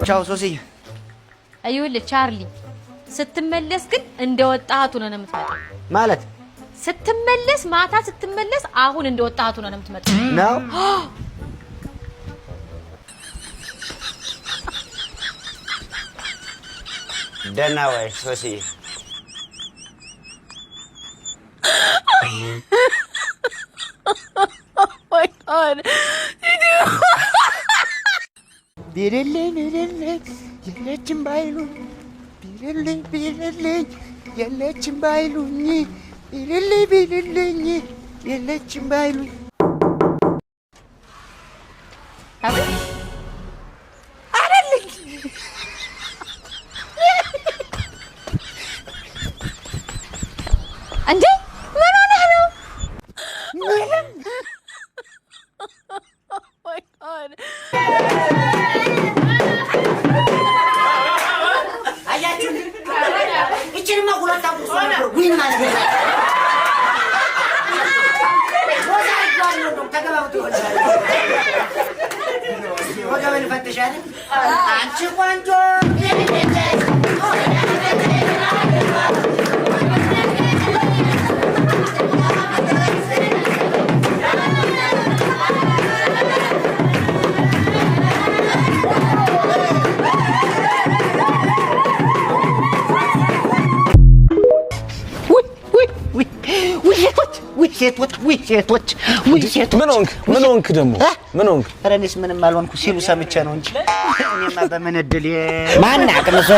ቻው ሶሲ። አይውል ቻርሊ ስትመለስ ግን እንደወጣቱ ነው የምትመጣው ማለት ስትመለስ ማታ ስትመለስ አሁን እንደወጣቱ ነው የምትመጣው ነው ደህና ወይ ሶሲ? my god ቢልልኝ የለችም ባይሉኝ ቢልልኝ የለችም ባይሉኝ ቢልልኝ የለችም ባይሉኝ አረልኝ እንዴ ምን ሆነህ ነው? my god አያችሁ እቺንማ ሁለት አቁሶ ነበር ዊን ማለት ነው ወገበን ፈትሻለ አንቺ ቆንጆ ሴቶች ምን ሆንክ ደግሞ? ምን ሆንክ? ኧረ እኔስ ምንም አልሆንኩ ሲሉ ሰምቼ ነው እንጂ እኔማ በምን እድል ማን አቅምሶ